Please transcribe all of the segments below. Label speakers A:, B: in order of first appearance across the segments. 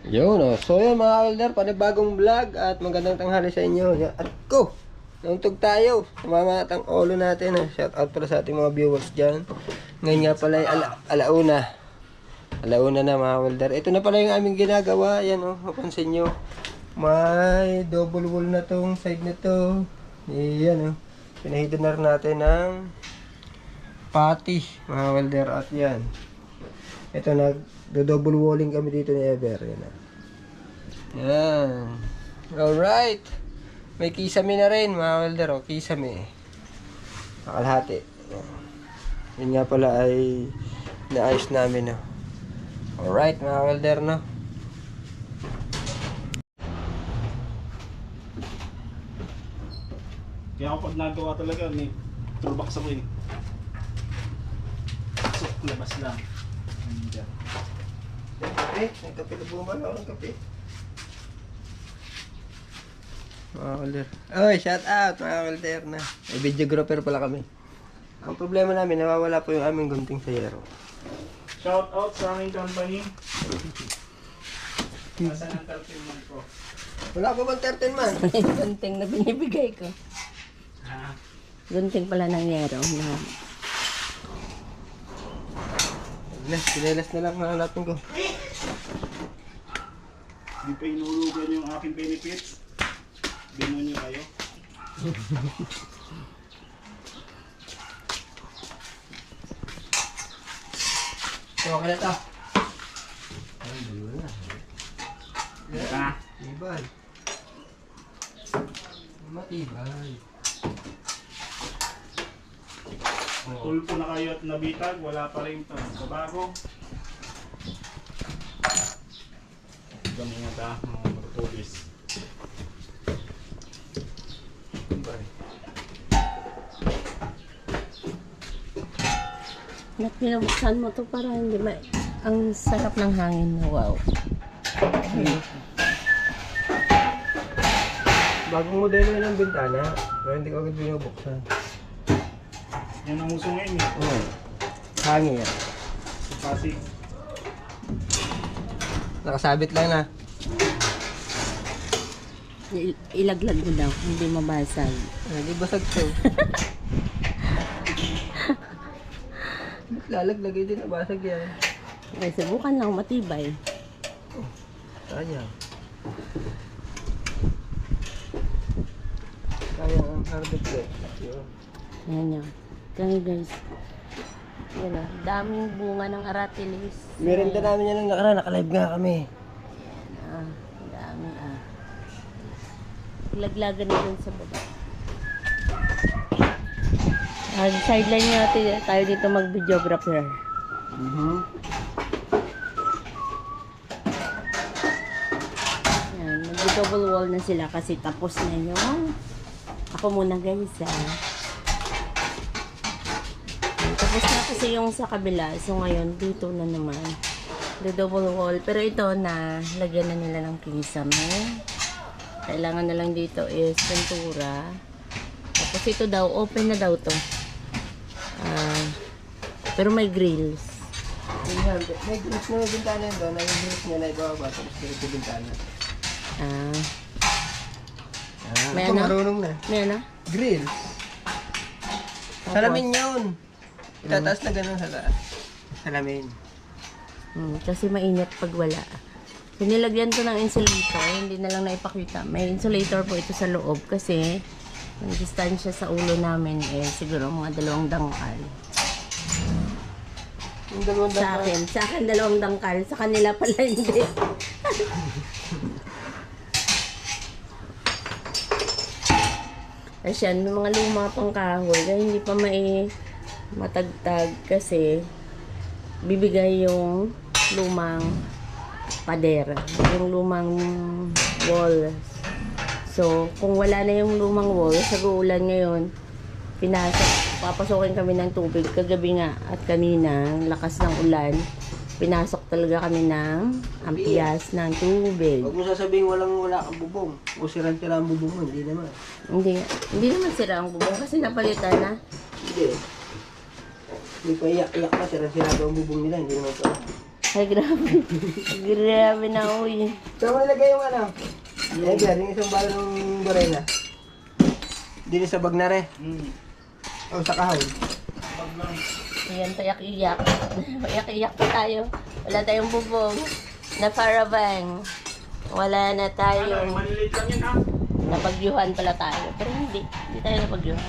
A: Yun, oh. So yun mga welder, panibagong vlog at magandang tanghali sa inyo. At ko, nauntog tayo. Mamamatang ulo natin. Shout out pala sa ating mga viewers dyan. Ngayon nga pala ay alauna. Alauna na mga welder. Ito na pala yung aming ginagawa. Yan oh, mapansin nyo. May double wall na tong side na to. Yan oh. Pinahidan na rin natin ng pati mga welder. At yan. Ito double walling kami dito ni Ever. Yan na. Yan. Alright. May kisame na rin mga welder. O, kisame. Nakalahati. Yun nga pala ay naayos namin. No? Alright mga welder. No?
B: Kaya ako pag nagawa talaga, may toolbox ako eh. So, labas lang. Diyan.
A: Kape? Nagkape na bumal ako ng kape. Mga welder. Oy, shout out mga welder na. May videographer pala kami. Ang problema namin, nawawala po yung aming gunting sayero.
B: Shout out sa aming company. Nasaan ang 13 month ko?
A: Wala pa bang 13 man?
C: Gunting na binibigay ko.
B: Ah,
C: Gunting pala ng yero na
A: Sinelas na lang hanapin ko.
B: Hindi pa inulugan yung aking benefits. Bino nyo kayo.
A: So, okay na ito. Ay, dalawa na.
B: Ika.
A: Matibay. Matibay.
B: Tulpo na kayo at nabitag, wala pa rin bago. Dami nga ta, mga martulis.
C: na pinabuksan mo to para hindi ang sarap ng hangin na wow.
A: Bagong modelo yun ng bintana. Pero hindi ko agad binubuksan.
B: Yan ang uso ngayon eh.
A: Oo. Hangin.
B: Si Pasig.
A: Nakasabit lang na.
C: Ilaglag mo daw, hindi mabasag.
A: Hindi basag to. Lalaglagay din na basag yan.
C: Okay, subukan lang, matibay.
A: Sayang. Sayang ang hardwood eh. Yun.
C: Ayan yan. Kaya guys, yan o, daming bunga ng aratilis.
A: Meron din namin yan nung nakaraan. Nakalive nga kami.
C: Ah, dami ah. Ilaglagan na dun sa baba. Sideline natin tayo dito mag-videographer. Yan, mag-double wall na sila kasi tapos na yung ako muna guys Tapos na kasi yung sa kabila. So ngayon dito na naman the double wall. Pero ito na lagyan na nila ng kisame. Kailangan na lang dito is pintura. Tapos ito daw open na daw to. Pero may grills.
A: May grills na may bintana yun doon. Yung grills niya na ibaba. Tapos grills yung bintana.
C: May
A: Ako
C: ano?
A: marunong na.
C: May ano?
A: Grills. Salamin yun. Itataas na ganun sa taas. Salamin.
C: Kasi mainit pag wala. So, nilagyan to ng insulator. Hindi na lang naipakita. May insulator po ito sa loob kasi ang distansya sa ulo namin siguro mga 2 dangkal.
A: Yung dalawang
C: Sa akin 2 dangkal. Sa kanila pala hindi. Kasi yan, may mga luma pang kahoy kaya hindi pa matagtag kasi bibigay yung lumang pader, yung lumang wall. So, kung wala na yung lumang wall, sa uulan ngayon, papasokin kami ng tubig. Kagabi nga at kanina, lakas ng ulan, pinasok talaga kami ng ampias ng tubig.
A: Huwag mo sasabihin wala kang bubong. O sirang-sira ang bubong mo. Hindi naman.
C: Hindi naman sira ang bubong kasi napalitan na.
A: Hindi. Hindi pa iyak-iyak na. Sirang-sira daw ang bubong nila. Hindi naman pa.
C: Ay, grabe. Grabe na, uy.
A: Saan mo nilagay yung ano? Ever, yung isang balo ng Borena. Dito sa Bagnare. O sa kahon.
B: Pag lang.
C: Ayan, payak-iyak. Payak-iyak pa tayo. Wala tayong bubong. Na parabang. Wala na
B: Ano,
C: tayo.
B: maliliit lang yan ha.
C: Napagyuhan pala tayo. Pero hindi. Hindi tayo napagyuhan.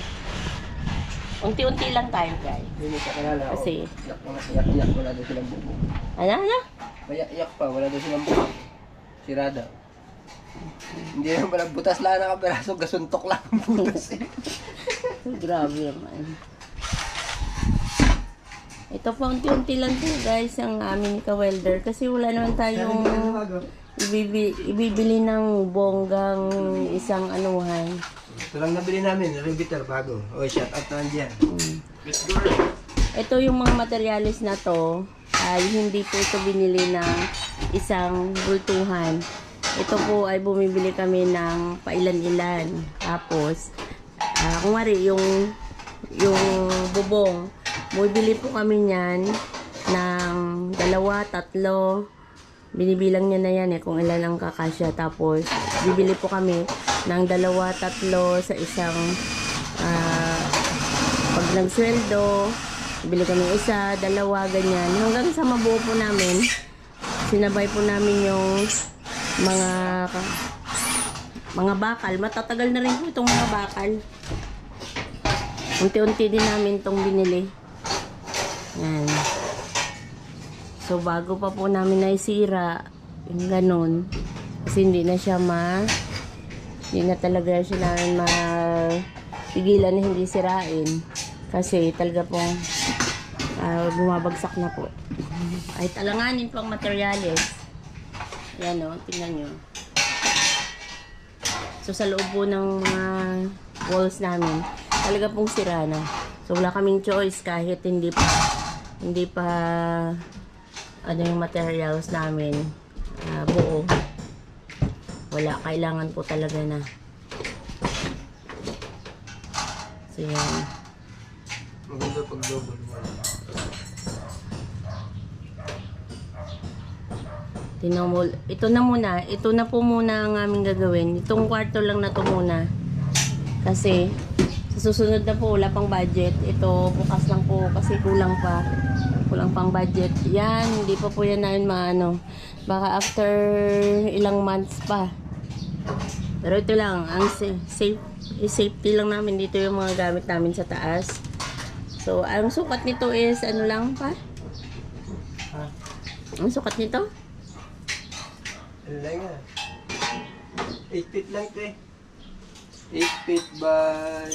C: Unti-unti lang tayo, guys.
A: Hindi sa kanala.
C: Kasi-
A: Iyak pa nga, iyak. Wala daw silang bubong.
C: Ano?
A: Iyak pa, wala daw silang bubong. Sirada. Hindi naman pala butas lang nakapiraso, gasuntok lang ang butas eh.
C: Grabe naman. Ito pa unti-unti lang po guys ang aming ka-welder kasi wala naman tayong ibibili ng bonggang isang anuhan.
A: Ito lang nabili namin, Riveter bago. O, shout out naman dyan.
B: Let's go rin.
C: Ito yung mga materialis na to ay hindi po ito binili ng isang bultuhan. Ito po ay bumibili kami ng pailan-ilan. Tapos, kung wari, yung bubong, bumibili po kami niyan ng 2, 3. Binibilang niya na yan kung ilan ang kakasya. Tapos, bibili po kami ng 2, 3 sa isang pag nagsweldo, bili kami 1, 2, ganyan. Hanggang sa mabuo po namin, sinabay po namin yung mga bakal. Matatagal na rin po itong mga bakal. Unti-unti din namin itong binili. Yan. So, bago pa po namin naisira, yung ganun. Kasi hindi na talaga siya namin mapigilan na hindi sirain. Kasi talaga pong bumabagsak na po. Ay, talanganin pang materyales. Yan o, tingnan nyo. So, sa loob po ng mga walls namin, talaga pong sira na. So, wala kaming choice kahit hindi pa ano yung materials namin buo. Wala, kailangan po talaga na. So, yan.
A: Maganda pag double.
C: Ito na muna. Ito na po muna ang aming gagawin. Itong kwarto lang na to muna. Kasi, sa susunod na po, wala pang budget. Ito, bukas lang po kasi kulang pa. Kulang pang budget. Yan, hindi pa po yan namin maano. Baka after ilang months pa. Pero ito lang, ang safety lang namin dito yung mga gamit namin sa taas. So, ang sukat nito is, ano lang pa? Ang sukat nito?
A: Ano lang yan? 8 feet lang ito eh. 8 feet by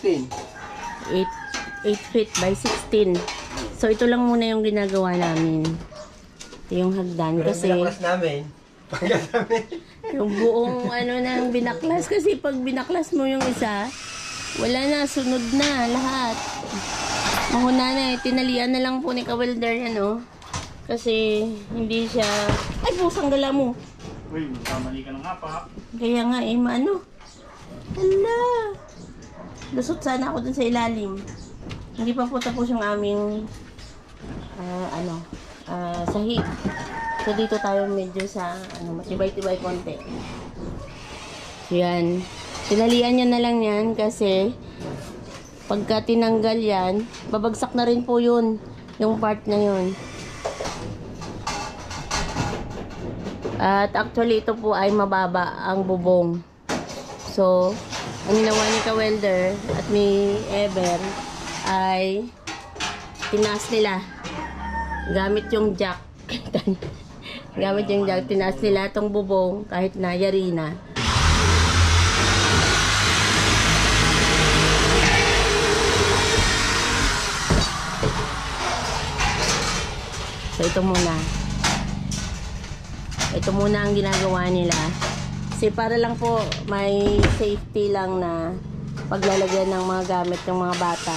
A: 16.
C: 8 feet by 16. So, ito lang muna yung ginagawa namin. Ito yung hagdan
A: Pero
C: kasi
A: binaklas namin. Pagkat namin.
C: yung buong ano nang binaklas kasi pag binaklas mo yung isa, wala na, sunod na lahat. Mahuna na eh. Tinalian na lang po ni Ka-welder yan oh. Kasi hindi siya... Ay, pusang gala mo.
B: Uy, magkamali ka ng hapa.
C: Kaya nga eh, maano. Hala. Lusot sana ako dun sa ilalim. Hindi pa po tapos yung aming sahig. So dito tayo medyo sa matibay-tibay konti. So yan. Tinalian niya na lang yan kasi pagka tinanggal yan, babagsak na rin po yun. Yung part na yun. At actually ito po ay mababa ang bubong. So, ang ginawa ni Ka-welder at ni Ever ay tinaas nila gamit yung jack. Gamit yung jack, tinaas nila itong bubong kahit na yari na. So, ito muna. Ito muna ang ginagawa nila. Kasi para lang po may safety lang na paglalagyan ng mga gamit ng mga bata.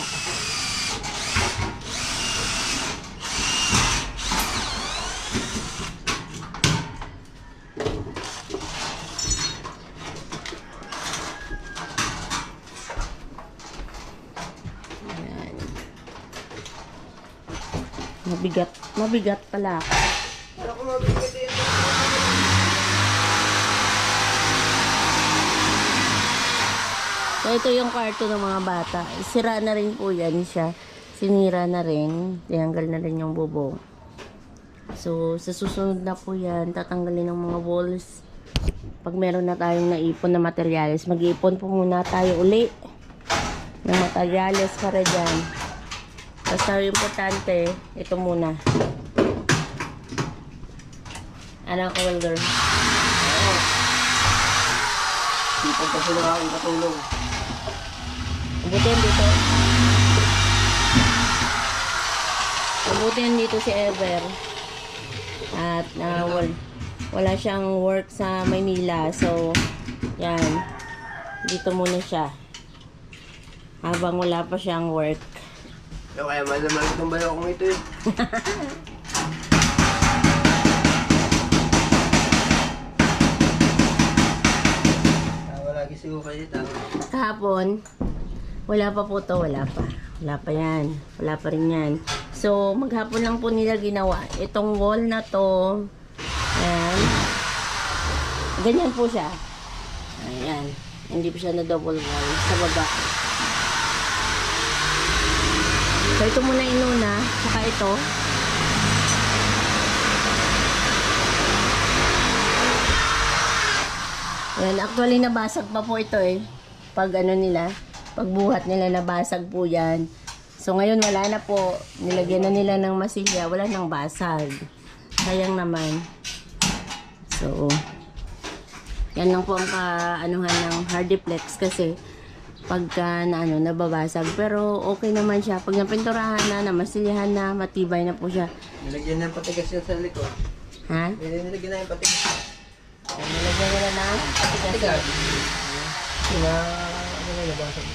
C: Ayan. Mabigat pala.
A: Ako mabigat din.
C: So, ito yung kwarto ng mga bata. Sira na rin po yan siya. Sinira na rin. Tinanggal na rin yung bubong. So, sa susunod na po yan, tatanggalin ng mga walls. Pag meron na tayong naipon na materyales, mag-iipon po muna tayo uli ng materyales para dyan. Basta yung importante, ito muna. Ano ka, welder?
A: Sipag kasi na akong katulong.
C: Mabutin dito. Mabutin dito si Ever. At wala siyang work sa Maynila. So, yan. Dito muna siya. Habang wala pa siyang work.
A: Kaya man naman itong bayo kong ito eh. Wala gisi ko kayo tao.
C: Kahapon, wala pa po to. Wala pa. Wala pa yan. Wala pa rin yan. So, maghapon lang po nila ginawa. Itong wall na to, ayan. Ganyan po siya. Ayan. Hindi po siya na double wall sa baba. So, ito muna inuna. Saka ito. Ayan. Actually, nabasag pa po ito eh. Pag ano nila, pagbuhat nila, nabasag po yan. So, ngayon wala na po. Nilagyan na nila ng masilya. Wala nang basag. Sayang naman. So, yan lang po ang kaanuhan ng Hardiplex kasi pagka nababasag. Pero okay naman siya. Pag napinturahan na, masilyahan na, matibay na po siya.
A: Nilagyan ng patigas yan sa likod.
C: Ha?
A: Nilagyan na yung patigas.
C: Nilagyan nila ng patigas.
A: Na, ano na nabasag.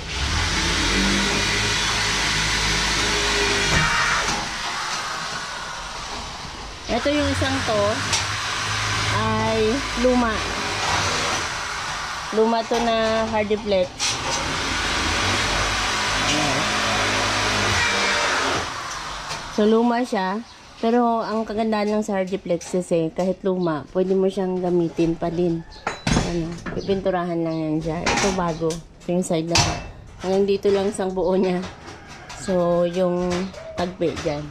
C: Ito yung isang to ay luma. Luma to na Hardiplex. Ayan. So luma siya, pero ang kagandahan lang sa Hardiplex kasi kahit luma, pwede mo siyang gamitin pa din. Ano, pipinturahan lang yan siya. Ito bago. Ito yung side na. Hanggang dito lang sang buo niya. So yung tagpi dyan.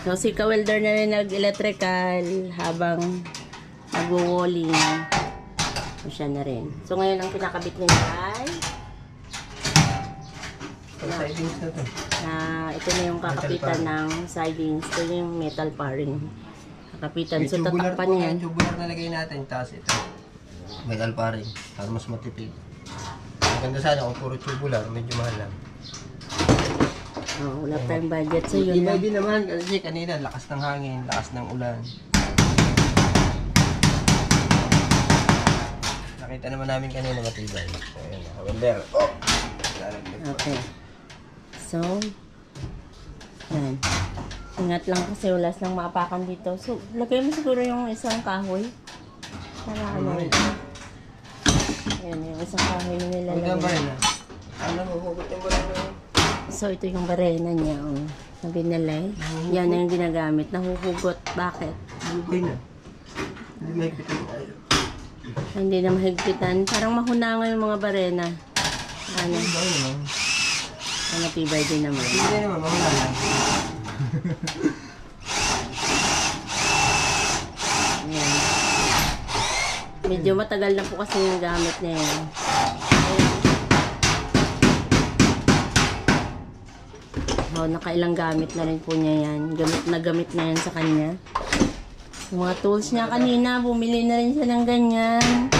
C: So, si ka-welder na rin nag-electrical habang nag-walling. So, siya na rin. So, ngayon ang pinakabit niya ay
A: Sidings na to.
C: ito na yung kakapitan ng sidings. Ito yung metal paring. Kakapitan. So, tatakpan niya yan.
A: Tubular na lagay natin. Tapos ito. Metal paring. Para mas matipid. Maganda sana kung puro tubular. Medyo mahal lang.
C: Oh, wala tayong budget. So, yun
A: Iba
C: lang.
A: din naman kasi kanina lakas ng hangin, lakas ng ulan. Nakita naman namin kanina matibay. So, ayan, nakawender. Oh!
C: Okay. So, yan. Ingat lang kasi wala silang maapakan dito. So, lagay mo siguro yung isang kahoy. Para ano. Ayan, yung isang kahoy na
A: Hanggang ba
C: nilalagay.
A: rin ano mo, hugot yung baril na yun.
C: So, ito yung barena niya, oh. Na binalay. Yan na yung ginagamit. Nahuhugot. Bakit?
A: Lubay na. Hindi mahigpitan tayo.
C: Hindi na mahigpitan. Parang mahunangan yung mga barena. Ano?
A: Lubay naman.
C: Matibay din naman.
A: Hindi naman, mahula lang.
C: Ayan. Medyo matagal na po kasi yung gamit niya yan. Oh, nakailang gamit na rin po niya yan. Gamit na yan sa kanya. Yung mga tools niya kanina, bumili na rin siya ng ganyan.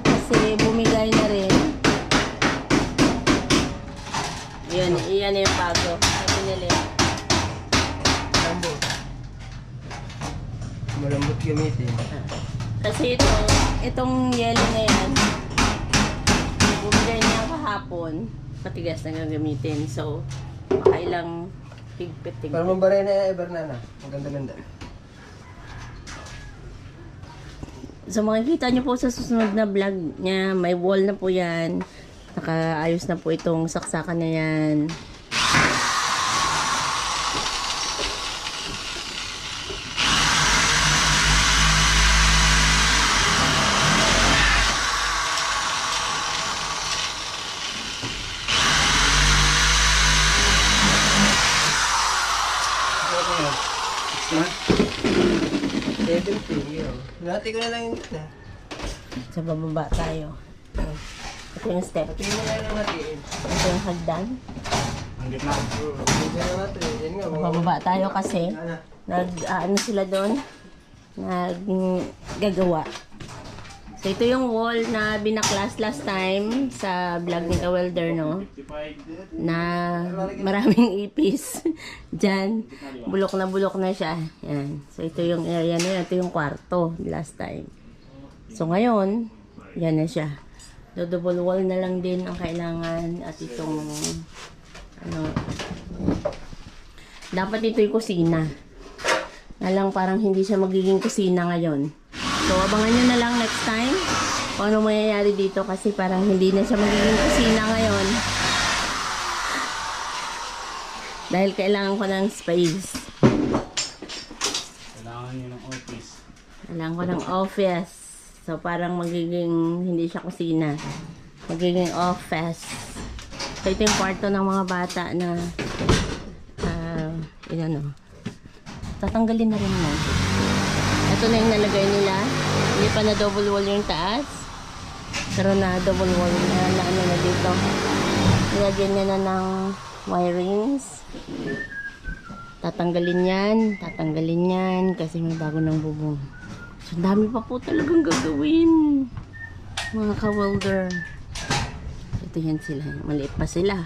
C: Kasi bumigay na rin. Iyan na yung bago. Sabi nila.
A: Malambot. Malambot gamitin.
C: Kasi itong yellow na yan, bumigay niya kahapon. Matigas na gagamitin. So, makailang higpit.
A: Para mambaray na ever na. Ang ganda-ganda.
C: So makikita nyo po sa susunod na vlog niya, may wall na po yan. Nakaayos na po itong saksakan na yan.
B: Ha?
A: 70, yun. Lati ko na lang yun.
C: Sa bababa tayo. Ito yung step.
A: Tingnan mo na lang natin.
C: Ito yung hagdan.
B: Ang gitna.
A: Tingnan na natin. Yan nga.
C: Bababa tayo kasi ano sila doon? Gagawa. So ito yung wall na binaklas last time sa vlog ni Kawelder, no?
B: 55.
C: Na maraming ipis. Diyan. Bulok na siya. Yan. So ito yung area na yun. Ito yung kwarto last time. So ngayon, yan na siya. So double wall na lang din ang kailangan at itong ano, dapat ito yung kusina. Na lang parang hindi siya magiging kusina ngayon. So abangan nyo na lang next time kung ano mangyayari dito kasi parang hindi na siya magiging kusina ngayon. Dahil kailangan ko ng space.
B: Kailangan nyo ng office.
C: Kailangan ko ng office. So parang magiging hindi siya kusina. Magiging office. So ito yung kwarto ng mga bata na tatanggalin na rin mo. Ito na yung nalagay nila. Hindi pa na double wall yung taas. Pero na double wall na ano na dito. Nilagyan niya na ng wirings. Tatanggalin yan kasi may bago ng bubong. So dami pa po talagang gagawin. Mga ka-welder. Ito yan sila. Maliit pa sila.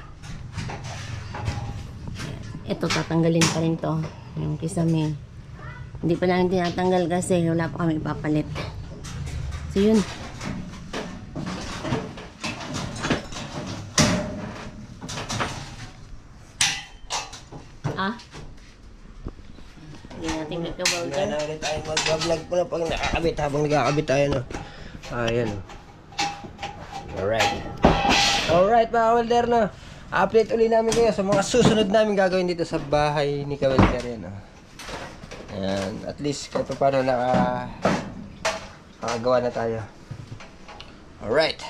C: Ito tatanggalin pa rin to. Yung kisame. Hindi pa namin tinatanggal kasi wala pa kami ipapalit. So yun. Hindi natin
A: Wala
C: kaka-welder.
A: na ulit tayo mag-vlog po na pag nakakabit habang nagkakabit tayo, no? Ayan. Alright. Alright mga welder, no? Update uli namin kayo sa mga susunod namin gagawin dito sa bahay ni Kawelder, yan, no? Ayan. At least kahit pa paano nakagawa na tayo. Alright.